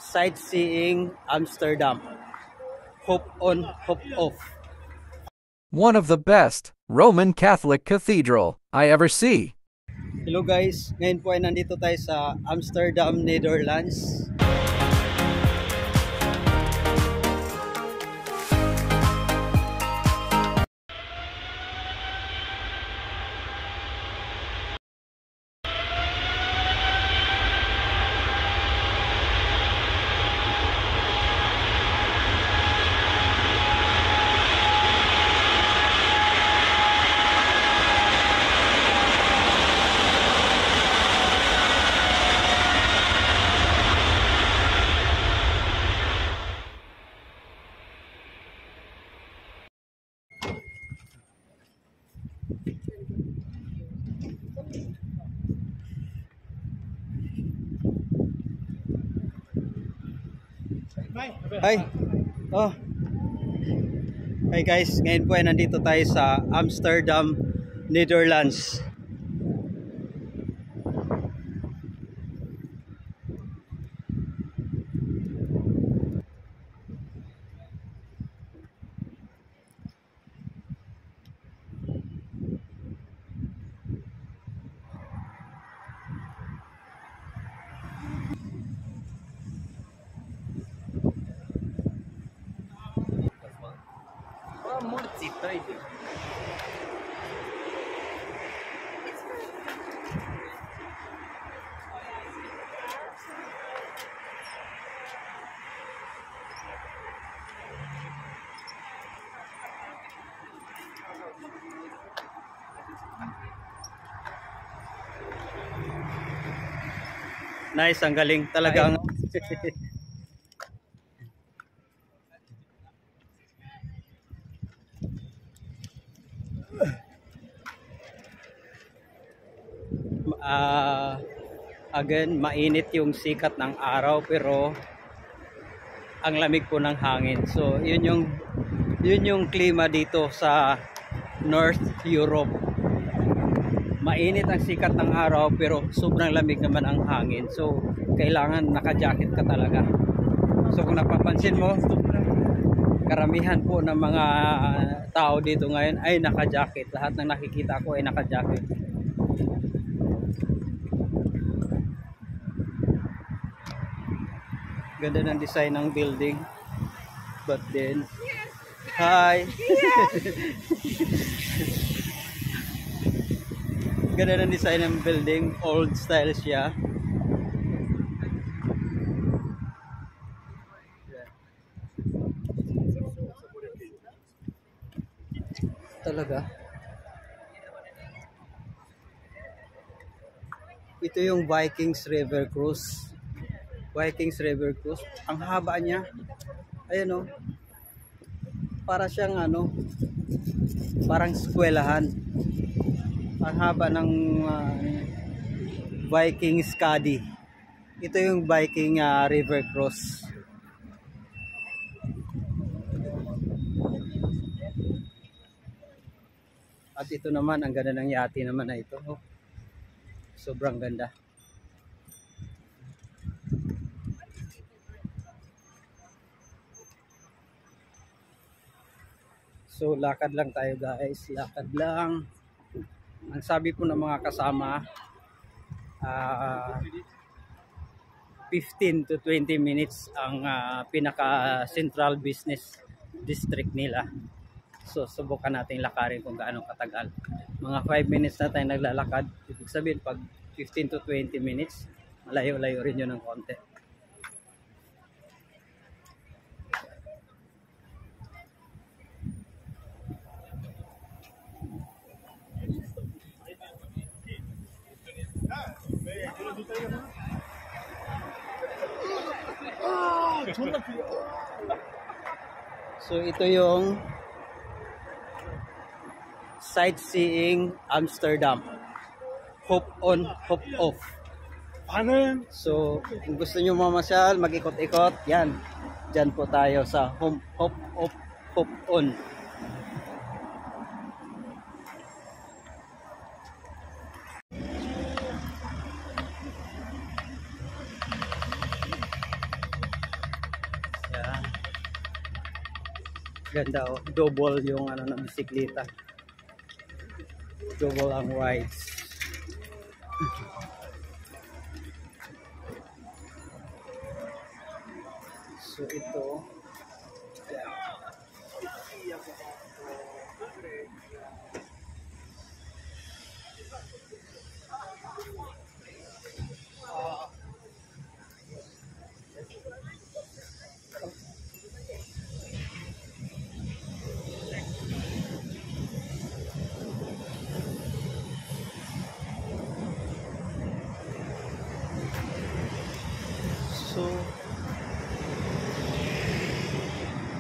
sightseeing Amsterdam. Hop on, hop off. One of the best Roman Catholic cathedral I ever see. Hello guys, ngayon po ay nandito tayo sa Amsterdam, Netherlands. Hi. Oh. Hi guys, ngayon po ay nandito tayo sa Amsterdam, Netherlands. Nice, ang galing talagang. Again, mainit yung sikat ng araw pero ang lamig po ng hangin. So, yun yung klima dito sa North Europe. Mainit ang sikat ng araw pero sobrang lamig naman ang hangin. So, kailangan naka-jacket ka talaga. So, kung napapansin mo, karamihan po ng mga tao dito ngayon ay naka-jacket. Lahat ng nakikita ko ay naka-jacket. Ganda ng design ng building. But then, hi! Ganda ng design ng building. Old style siya. Talaga. Ito yung Vikings River Cruise. Vikings River Cruise. Ang haba niya. Ayan o. Para siyang ano, parang eskwelahan. Ang haba ng Viking Skadi. Ito yung Viking River Cruise. At ito naman, ang ganda ng yate naman na ito. Oh. Sobrang ganda. So lakad lang tayo guys, lakad lang. Ang sabi po ng mga kasama, 15 to 20 minutes ang pinaka central business district nila. So subukan natin lakarin kung gaano katagal. Mga 5 minutes na tayo naglalakad. Ibig sabihin pag 15 to 20 minutes, malayo-layo rin yun ng konti. So ito yung sightseeing Amsterdam. Hop on, hop off. So kung gusto nyo mamasyal, mag-ikot-ikot, yan. Diyan po tayo sa hop off, hop on. Ganda oh, double yung ano ng bisikleta. Double ang rides. So ito, so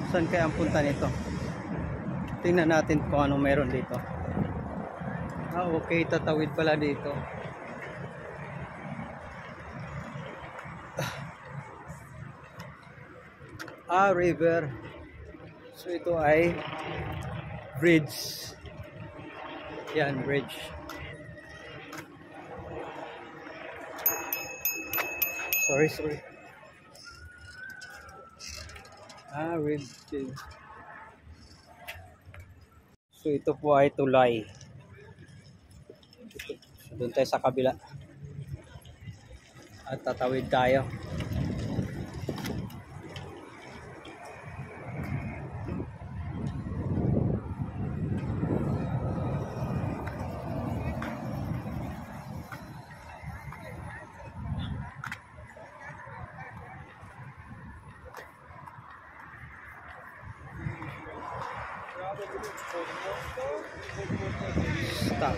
saan kaya ang punta nito? Tingnan natin kung ano meron dito. Ah, okay, tatawid pala dito. Ah, river. So ito ay bridge. Yan, bridge. Sorry. Ah, bridge. So ito po ay tulay. Doon tayo sa kabila. At tatawid tayo. Stop.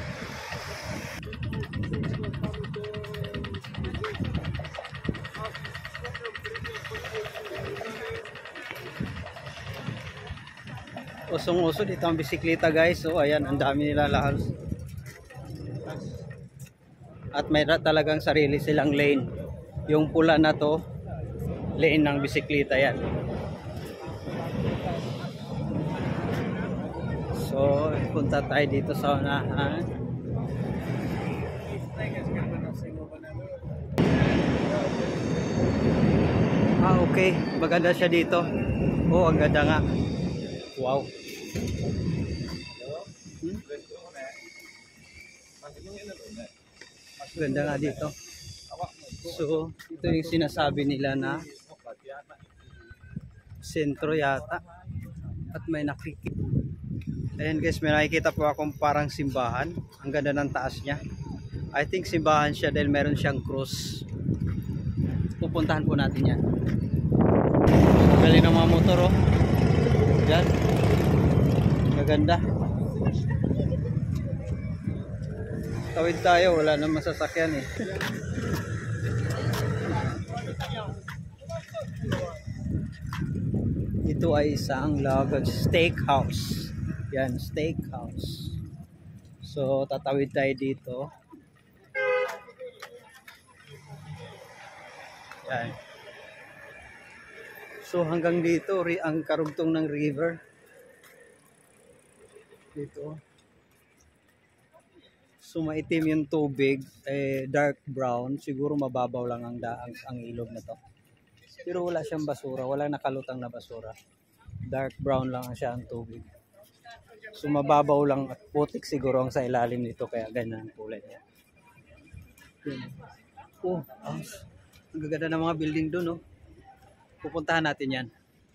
Usong-uso dito ang bisikleta guys. So ayan, ang dami nila lahat. At may talagang sarili silang lane. Yung pula na to, lane ng bisikleta yan. So, punta tayo dito sa unahan. Ah, okay. Maganda siya dito. Oh, ang ganda nga. Wow. Ganda nga dito. So, ito yung sinasabi nila na sentro yata. At may nakikita. Ayan guys, may nakikita po akong parang simbahan. Ang ganda ng taas niya. I think simbahan siya dahil meron siyang cross. Pupuntahan po natin yan. Galing ng mga motor oh. Yan. Maganda. Tawid tayo, wala namang sasakyan eh. Ito ay isang lagag steakhouse. Yan, steakhouse. So, tatawid tayo dito. Yan. So, hanggang dito, ang karugtong ng river. Dito. So, maitim yung tubig, dark brown. Siguro mababaw lang ang ilog na to. Pero wala siyang basura, wala nakalutang na basura. Dark brown lang siya ang tubig. So mababaw lang at putik siguro ang sa ilalim nito kaya ganyan ang kulay niya. Oh, ang gaganda ng mga building doon, no? Pupuntahan natin yan.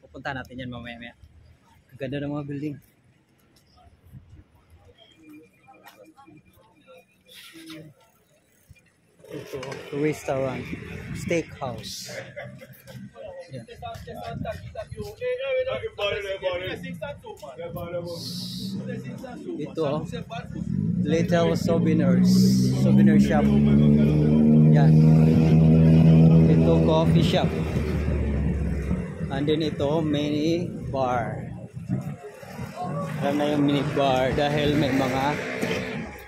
Pupuntahan natin yan mamaya-maya. Ang ganda ng mga building. Ito, restaurant, steakhouse. Yan. Ito, little souvenirs. Souvenir shop. Yan. Ito, coffee shop. And then ito, mini bar. Alam na yung mini bar dahil may mga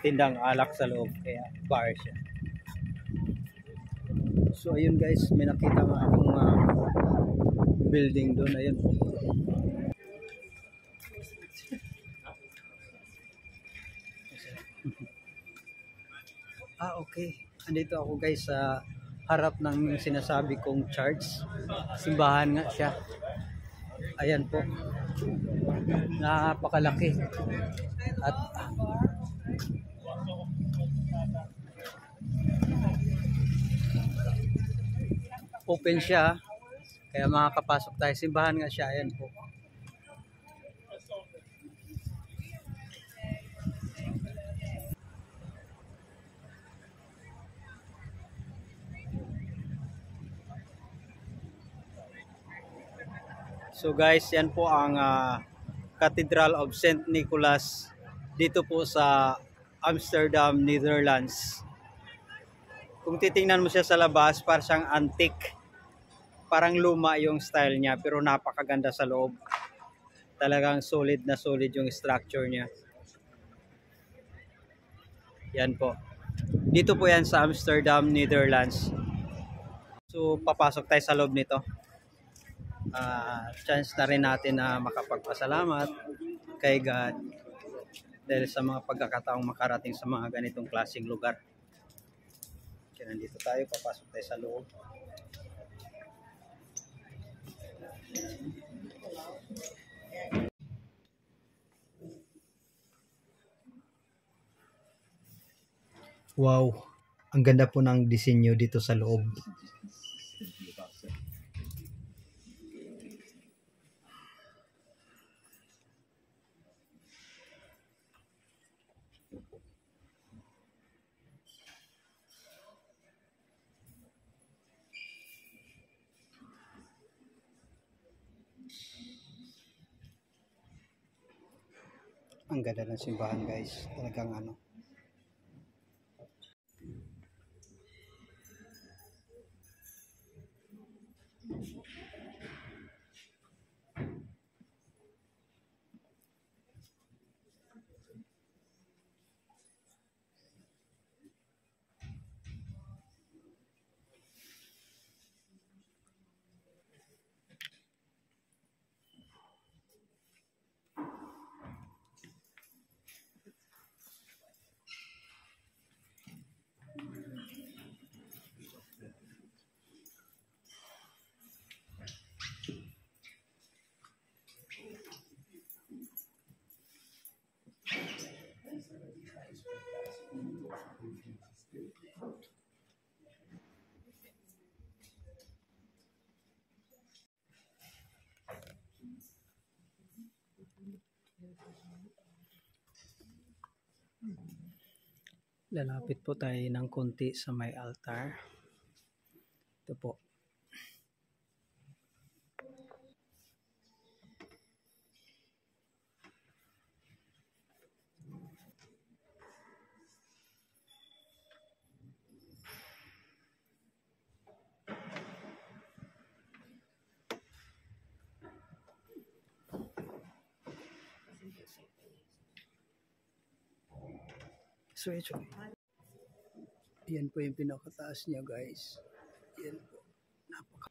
tindang alak sa loob. Kaya bar siya. So ayun guys, may nakita nga akong building doon. Ayun po. Okay. Andito ako guys sa harap ng sinasabi kong church. Simbahan nga siya. Ayan po. Napakalaki. At open siya. Kaya makakapasok tayo. Simbahan nga siya. Ayan po. So guys, yan po ang Cathedral of St. Nicholas dito po sa Amsterdam, Netherlands. Kung titingnan mo siya sa labas, parang siyang antique. Parang luma yung style niya pero napakaganda sa loob. Talagang solid na solid yung structure niya. Yan po. Dito po yan sa Amsterdam, Netherlands. So papasok tayo sa loob nito. Chance na rin natin na makapagpasalamat kay God dahil sa mga pagkakataong makarating sa mga ganitong klaseng lugar. Kaya nandito tayo, papasok tayo sa loob. Wow, ang ganda po ng disenyo dito sa loob. Ang ganda ng simbahan guys, talagang ano. Lalapit po tayo ng konti sa may altar. Ito po. Switch. Yan po yung pinakataas niya guys. Yan po. Napaka.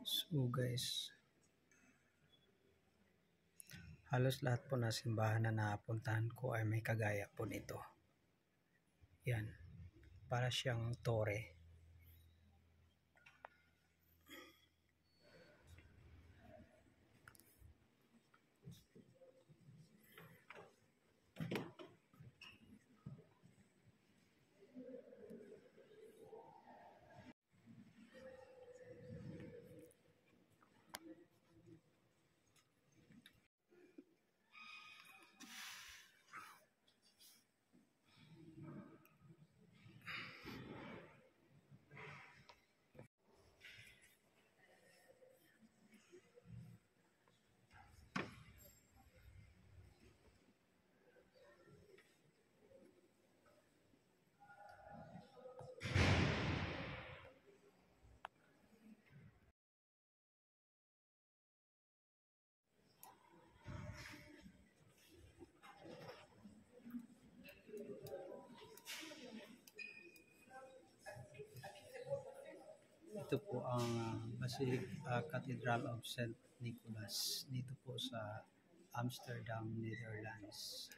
So guys, halos lahat po na simbahan na napuntahan ko ay may kagaya po nito. Yan, para siyang tore. Ito po ang Cathedral of St. Nicholas dito po sa Amsterdam, Netherlands.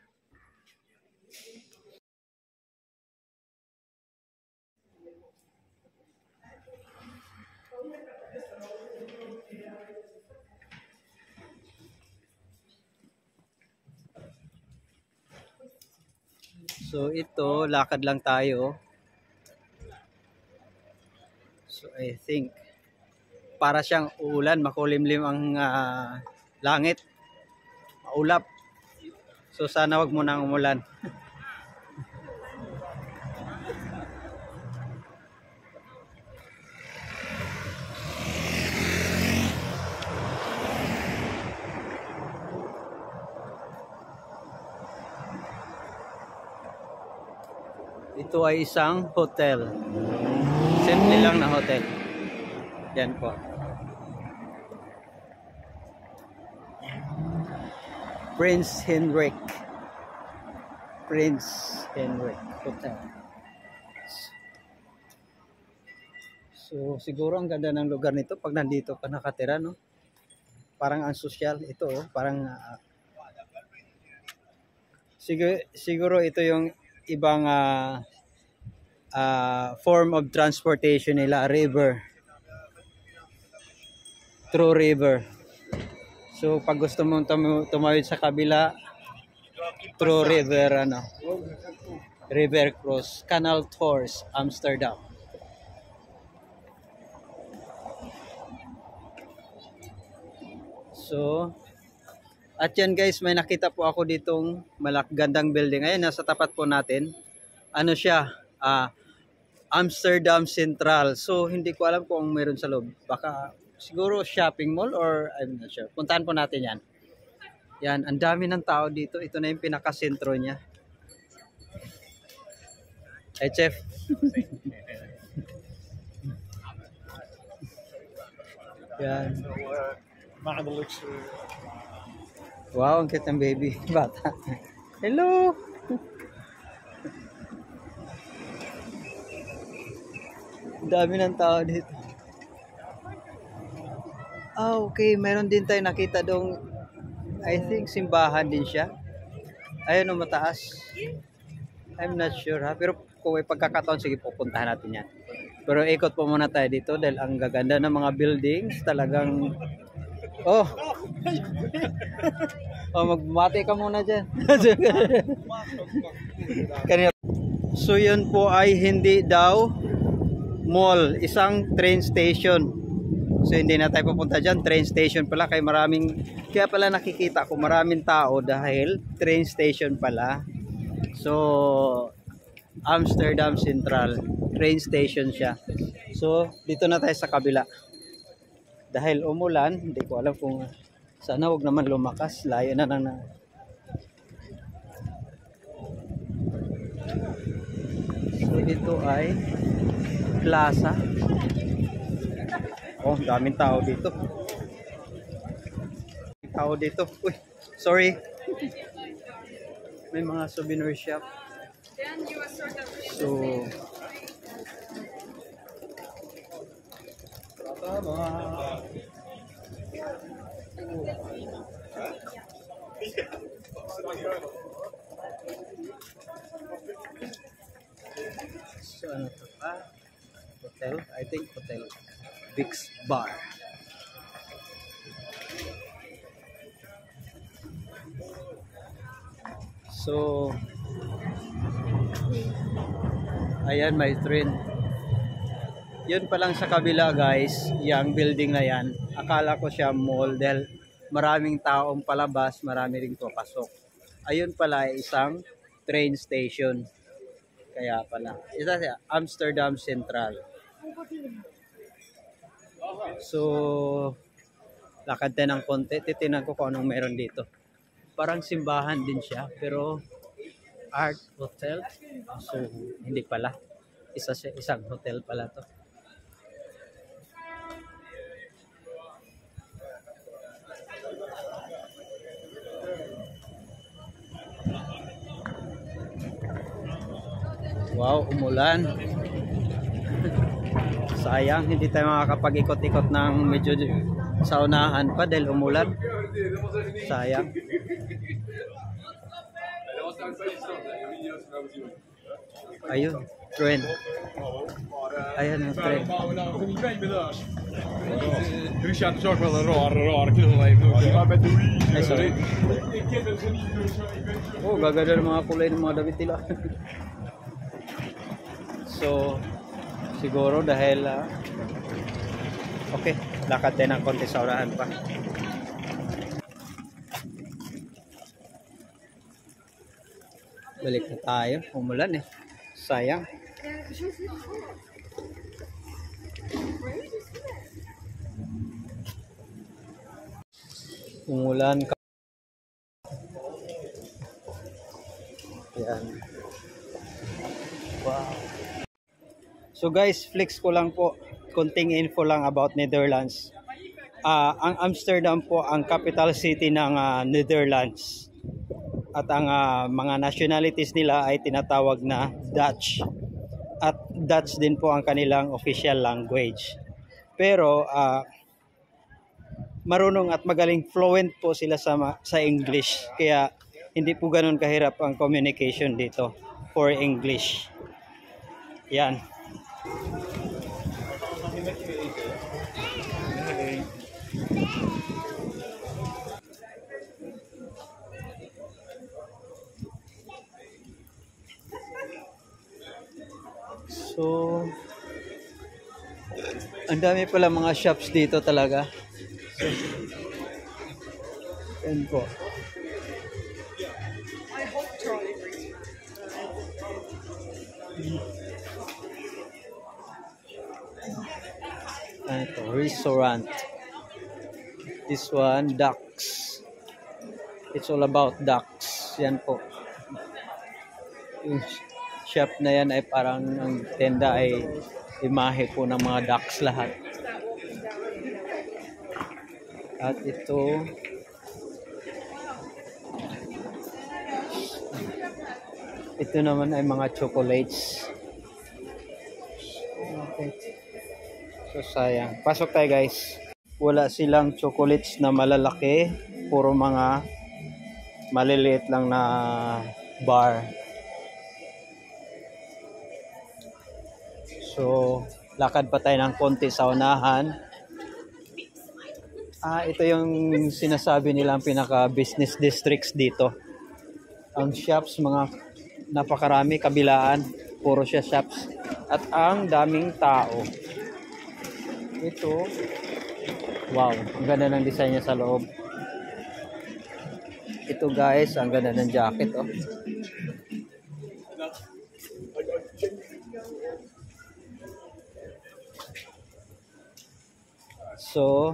So ito, lakad lang tayo. So I think para siyang uulan, makulimlim ang langit, maulap. So sana wag muna umulan. Ito ay isang hotel. Simple lang na hotel. Yan po. Prince Henrik Hotel. So siguro ang ganda ng lugar nito pag nandito ka nakatira, no? Parang ang social ito, oh. Parang siguro ito yung ibang form of transportation nila, river. Through river. So pag gusto mong tumawid sa kabila, through river, river cross, Canal Tours, Amsterdam. So at yan guys, may nakita po ako ditong gandang building. Ayan, nasa tapat po natin. Ano siya? Amsterdam Central. So hindi ko alam kung meron sa loob. Baka siguro shopping mall or I'm not sure. Puntahan po natin yan. Yan, ang dami ng tao dito. Ito na yung pinakasentro niya. Hey, Chef. Yan. Wow, ang cute ng baby. Bata. Hello! Dami ng tao dito. Okay. Meron din tayo nakita dong, I think simbahan din siya. Ayun o, mataas. I'm not sure ha. Pero kung may pagkakataon, sige, pupuntahan natin yan. Pero ikot po muna tayo dito dahil ang gaganda ng mga buildings. Talagang... Oh! Oh, magbumati ka muna dyan. So yun po ay hindi daw mall, isang train station. So hindi na tayo pupunta dyan, train station pala. Kaya pala nakikita ko maraming tao dahil train station pala. So Amsterdam Central, train station siya. So dito na tayo sa kabila. Dahil umulan, hindi ko alam kung sana wag naman lumakas. Layo na lang na. So ito ay plaza. Oh, daming tao dito. Tao dito. Uy, sorry. May mga souvenir shop. So so ano to pa? Hotel? I think hotel. Vic's Bar. So ayan, may train. Yun pa lang sa kabila guys, yung building na yan, akala ko siya mall dahil maraming taong palabas, marami ring papasok. Ayun pala ay isang train station. Kaya pala. Ito siya, Amsterdam Central. So, lakad tayo ng konti. Titinan ko kung anong meron dito. Parang simbahan din siya, pero art hotel. So, hindi pala. Isang hotel pala to. Wow, umulan. Sayang, hindi tayo makakapag-ikot-ikot ng medyo sa unahan pa dahil umulan. Sayang. Ayun, trend. Ayan ang trend. Du känns också väl rar knulla i munnen. Ay, sorry. Oh, gaganda ng mga kulay ng mga damit nila. So, siguro dahil okay, lakad tayo ng konti sa unahan pa. Balik na tayo. Umulan eh. Sayang. Umulan ka. Yan. Wow. So guys, flex ko lang po. Konting info lang about Netherlands. Ang Amsterdam po ang capital city ng Netherlands. At ang mga nationalities nila ay tinatawag na Dutch. At Dutch din po ang kanilang official language. Pero marunong at magaling fluent po sila sa English. Kaya hindi po ganoon kahirap ang communication dito for English. Yan. So, ang dami pala mga shops dito talaga. So, yan po. Ito, restaurant. This one, ducks. It's all about ducks. Yan po. Yung shop na yan ay parang ang tenda ay imahe po ng mga ducks lahat. At ito naman ay mga chocolates. Okay. So sayang. Pasok tayo guys. Wala silang chocolates na malalaki. Puro mga maliliit lang na bar. So, lakad pa tayo ng konti sa unahan. Ito yung sinasabi nilang pinaka-business districts dito. Ang shops, mga napakarami, kabilaan. Puro siya shops. At ang daming tao. Ito, wow, ang ganda ng design niya sa loob. Ito guys, ang ganda ng jacket. Oh. So,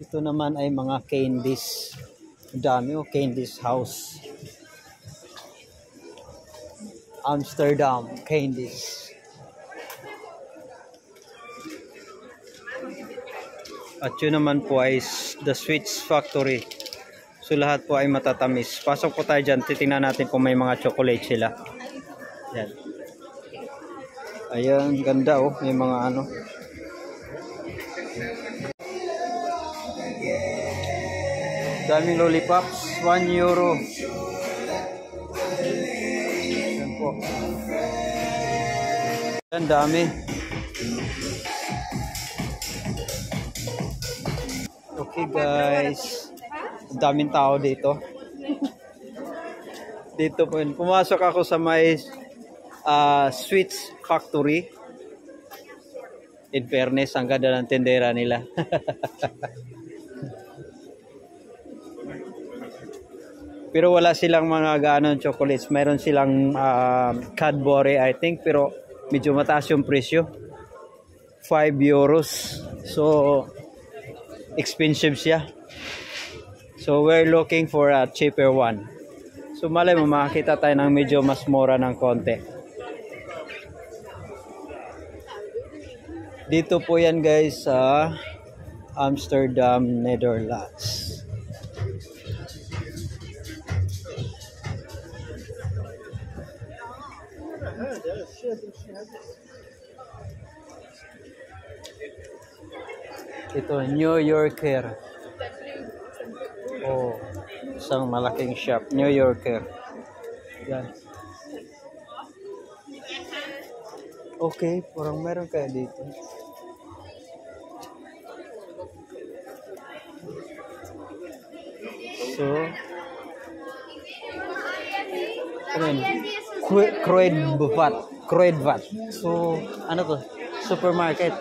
ito naman ay mga candies. Dami oh, candies house. Amsterdam candies. At yun naman po ay the Sweets Factory. So lahat po ay matatamis. Pasok po tayo dyan. Titingnan natin kung may mga chocolate sila. Yan. Ayan, ganda oh. May mga ano. Daming lollipops. €1. Yan po. Yan, dami. Okay guys. Daming tao dito. Dito po yun. Pumasok ako sa may Sweets Factory. In fairness, ang ganda ng tendera nila. Pero wala silang mga ganon chocolates. Mayroon silang Cadbury I think. Pero medyo mataas yung presyo. €5. So, expensive siya. So, we're looking for a cheaper one. So, malay mo, makakita tayo ng medyo mas mura ng konti. Dito po yan guys sa Amsterdam, Netherlands. Ito, New Yorker. Oh, isang malaking shop, New Yorker. Yan. Okay, parang meron kaya dito. So, Kroedvat. So, ano to? Supermarket.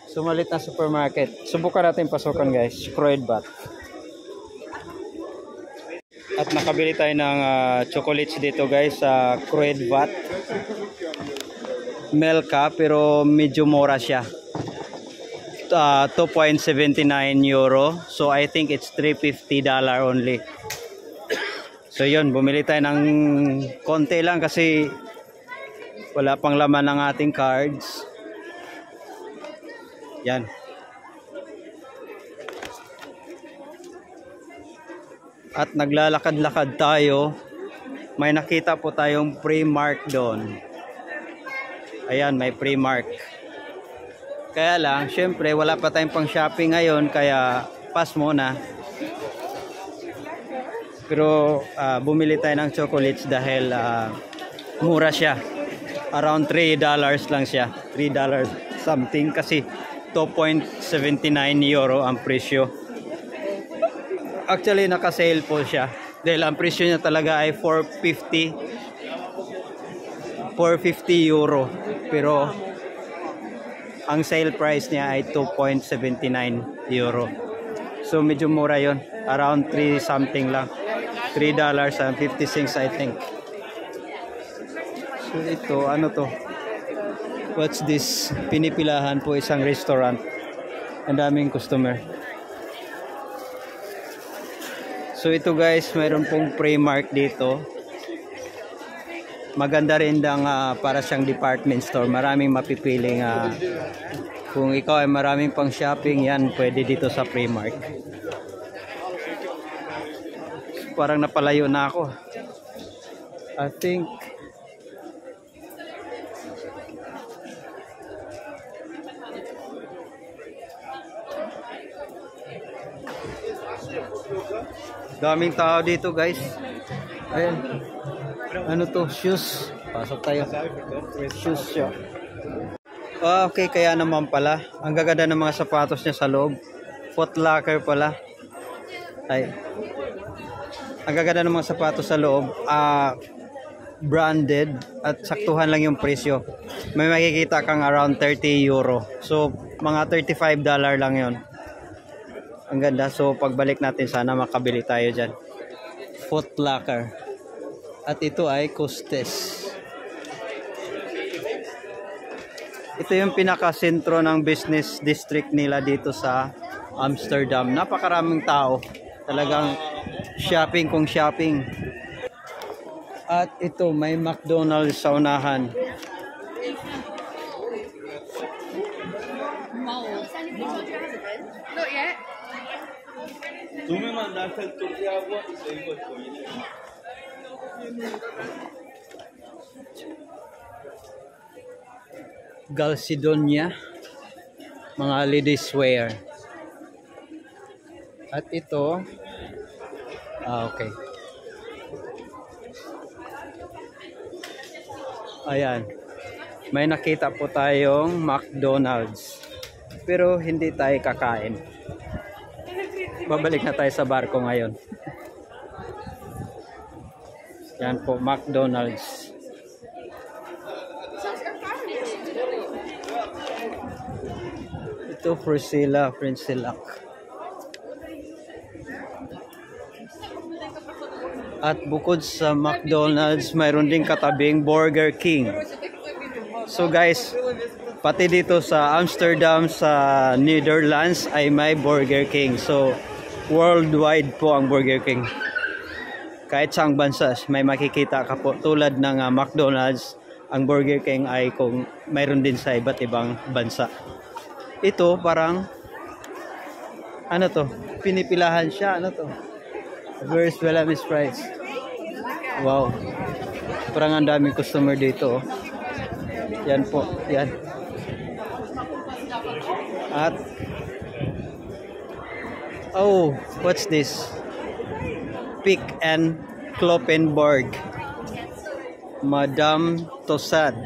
Sumalit na supermarket. Subukan natin pasukan guys. Kroedvat. At nakabili tayo ng chocolates dito guys sa Kroedvat. Melka pero medyo mura siya. 2.79 euro. So I think it's $350 only. So yun, bumili tayo ng konti lang kasi wala pang laman ng ating cards. Yan. At naglalakad-lakad tayo. May nakita po tayong Primark doon. Ayan, may Primark. Kaya lang, syempre wala pa tayong pang shopping ngayon kaya pass muna. Pero bumili tayo ng chocolates dahil mura siya. Around $3 lang siya. $3 something kasi 2.79 euro ang presyo. Actually naka-sale po siya. Dahil ang presyo niya talaga ay 450 euro. Pero ang sale price niya ay 2.79 euro. So medyo mura yon, around 3 something lang, $3.50 I think. So ito, ano to, what's this? Pinipilahan po isang restaurant, ang daming customer. So ito guys, mayroon pong Primark dito. Maganda rin dang para siyang department store, maraming mapipiling. Kung ikaw ay maraming pang shopping, yan pwede dito sa Primark. Parang napalayo na ako. I think daming tao dito guys. Ayan. Ano to? Shoes. Pasok tayo. Shoes shop. Okay, kaya naman pala. Ang gaganda ng mga sapatos niya sa loob. Foot Locker pala. Ay. Ang gaganda ng mga sapatos sa loob. Branded. At saktuhan lang yung presyo. May makikita kang around 30 euro. So, mga $35 lang yon. Ang ganda. So, pagbalik natin sana makabili tayo dyan. Foot Locker. At ito ay Costes. Ito yung pinakasentro ng business district nila dito sa Amsterdam. Napakaraming tao. Talagang shopping kung shopping. At ito, may McDonald's sa unahan. Galsidonia, mga ladies wear. At ito, okay. Ayan, may nakita po tayong McDonald's, pero hindi tayo kakain. Babalik na tayo sa barko ngayon. Yan po, McDonald's. Ito, Frisilla, Frensilac. At bukod sa McDonald's, mayroon din katabing Burger King. So guys, pati dito sa Amsterdam, sa Netherlands ay may Burger King. So worldwide po ang Burger King. Kahit saang bansa may makikita ka po. Tulad ng McDonald's, ang Burger King ay kung mayroon din sa iba't ibang bansa. Ito parang ano to, pinipilahan siya, ano to, Where's Bellamy's price? Wow, parang ang daming customer dito. Yan po, yan. At oh, what's this? Pick and Kloppenborg. Madame Tussauds.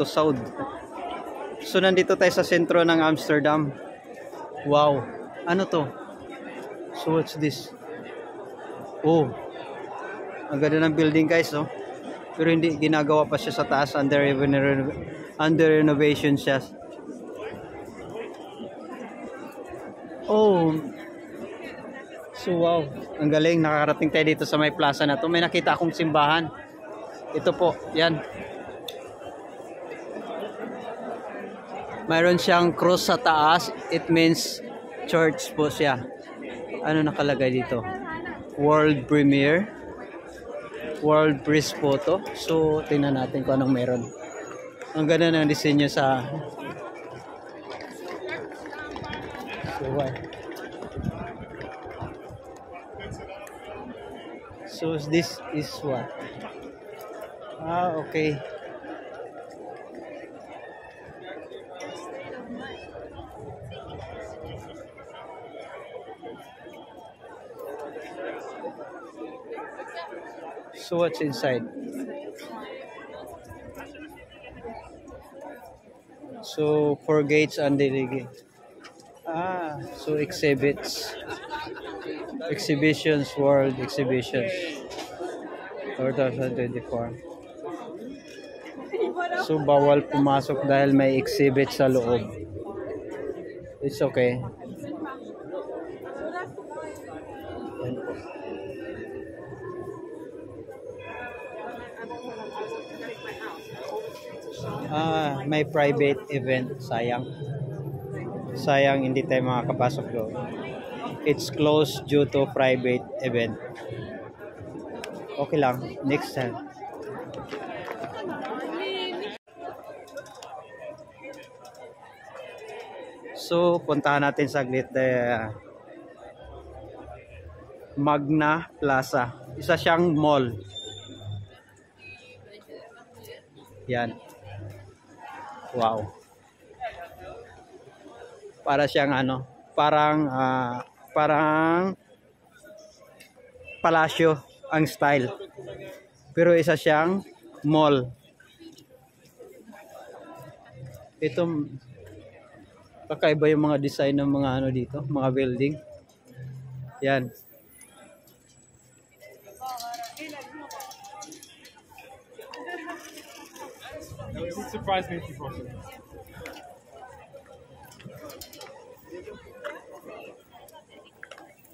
Tussauds. So nandito tayo sa sentro ng Amsterdam. Wow. Ano to? So what's this? Oh. Ang ganda ng building guys, no? Pero hindi ginagawa pa siya sa taas, under renovation siya. Oh. So wow, ang galing, nakakarating tayo dito sa may plaza na to. May nakita akong simbahan. Ito po, yan. Mayroon siyang cross sa taas. It means church po siya. Ano nakalagay dito? World premiere. World press photo. So, tingnan natin kung anong meron. Ang ganda ng disenyo sa... So, what? So, this is what? Ah, okay. So what's inside? So 4 gates and delegate. Ah, so exhibits. Exhibitions, world exhibitions. 2024. So bawal pumasok dahil may exhibit sa loob. It's okay. Ah, may private event. Sayang. Sayang hindi tayo makakapasok doon. It's closed due to private event. Okay lang. Next time. So, puntahan natin saglit Magna Plaza. Isa siyang mall. Yan. Wow. Para siyang ano, parang palasyo ang style. Pero isa siyang mall. Ito kakaiba yung mga design ng mga ano dito, mga building. Yan. It surprised me before.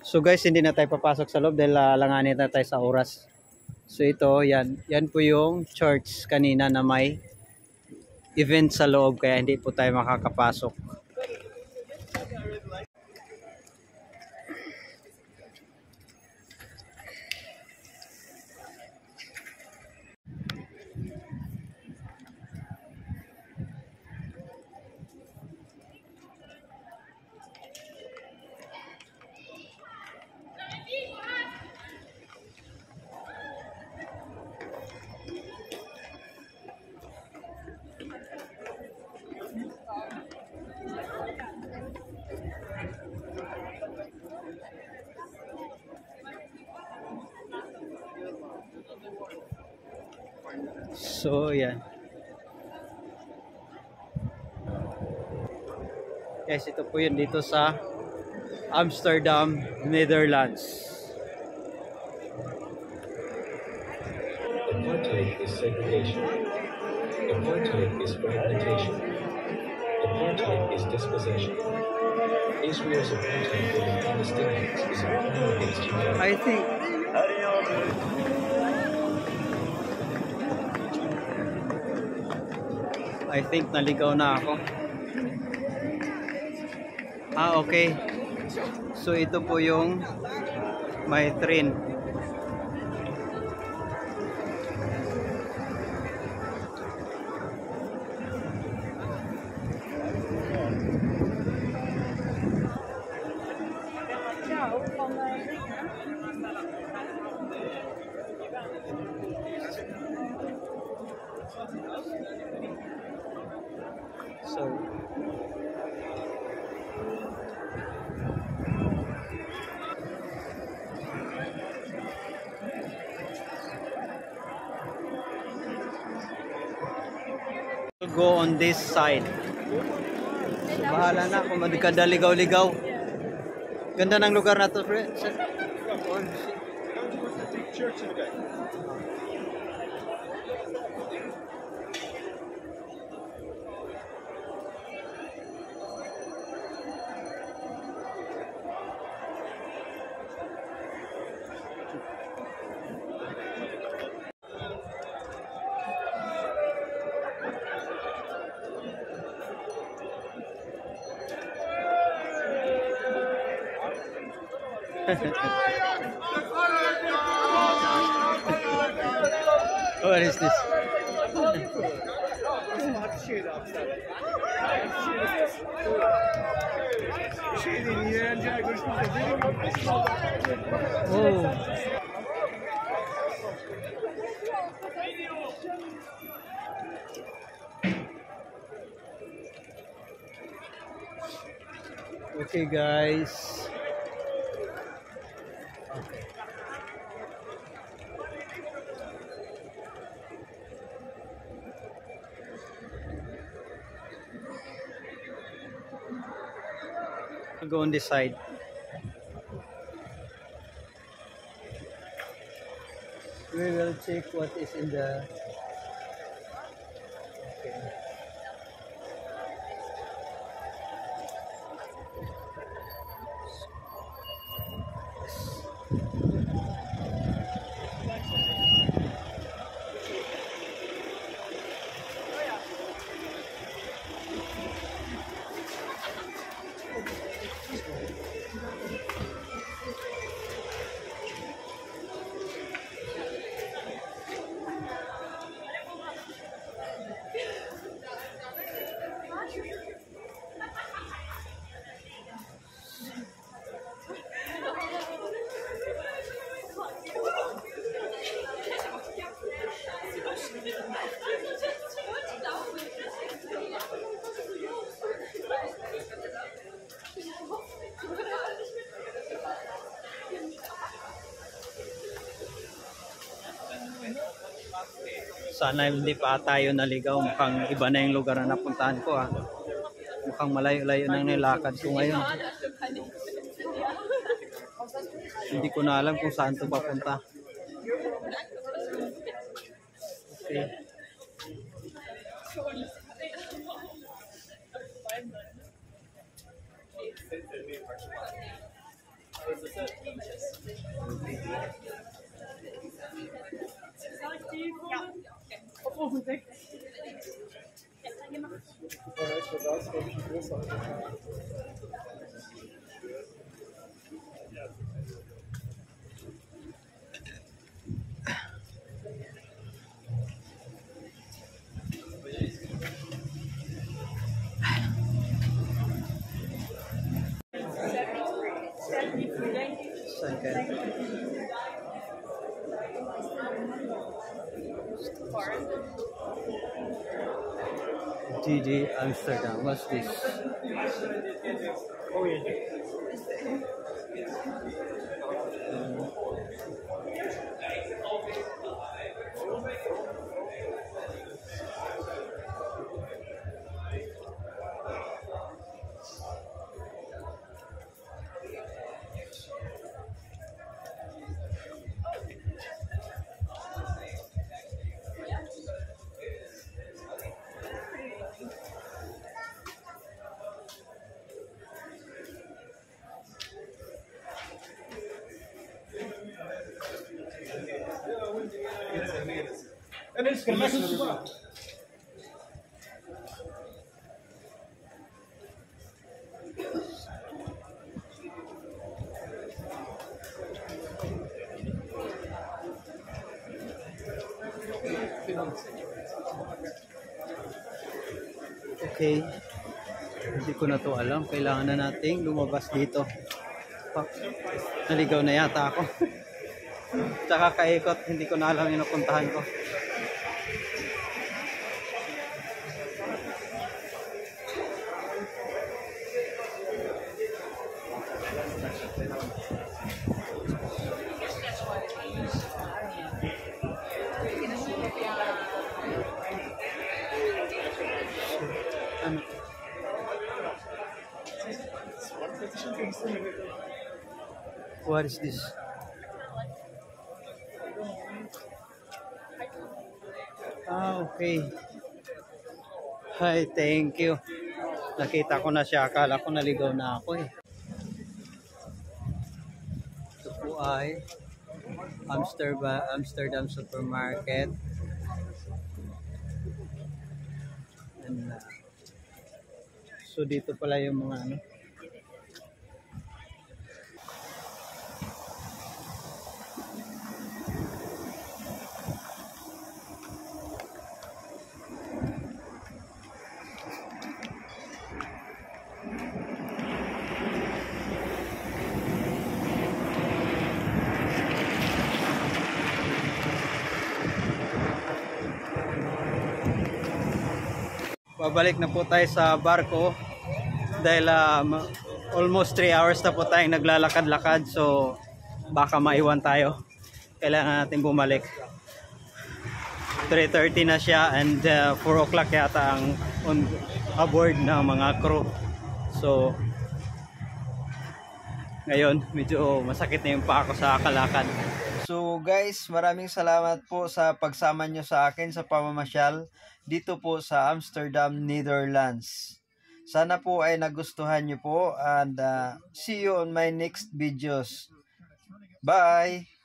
So guys, hindi na tayo papasok sa loob dahil langanin na tayo sa oras. So ito, yan. Yan po yung church kanina na may event sa loob kaya hindi po tayo makakapasok. So, yan. Guys, ito po yun dito sa Amsterdam, Netherlands. Apartheid is segregation. Apartheid is fragmentation. Apartheid is dispossession. Israel's apartheid for the Palestinians is a crime against humanity. I think naligaw na ako. Ah, okay. So ito po yung may train. So To go on this side. So, bahala na kung magkada ligaw-ligaw. Ganda ng lugar na to, pre. What is this? Oh. Okay, guys. I'll go on this side. We will check what is in the. Okay. Sana hindi pa tayo naligaw. Mukhang iba na yung lugar na napuntahan ko. Mukhang malayo-layo nang nilakad ko ngayon. Hindi ko na alam kung saan ito papunta. Okay. GG Amsterdam. What's this? Oh yeah. Okay. Hindi ko na to alam. Kailangan na nating lumabas dito. Naligaw na yata ako. Tsaka kaikot. Hindi ko na alam yung napuntahan ko. Ano? What is this? Okay. Hi, thank you. Nakita ko na siya. Akala ko naligaw na ako eh. Ito po ay Amsterdam Supermarket. And, so dito pala yung mga ano. Babalik na po tayo sa barko dahil almost 3 hours na po tayong naglalakad-lakad, so baka maiwan tayo. Kailangan natin bumalik. 3:30 na siya and 4 o'clock yata ang aboard ng mga crew. So ngayon medyo masakit na yung paa ko sa kalakad. So guys, maraming salamat po sa pagsama nyo sa akin sa pamamasyal dito po sa Amsterdam, Netherlands. Sana po ay nagustuhan nyo po and see you on my next videos. Bye!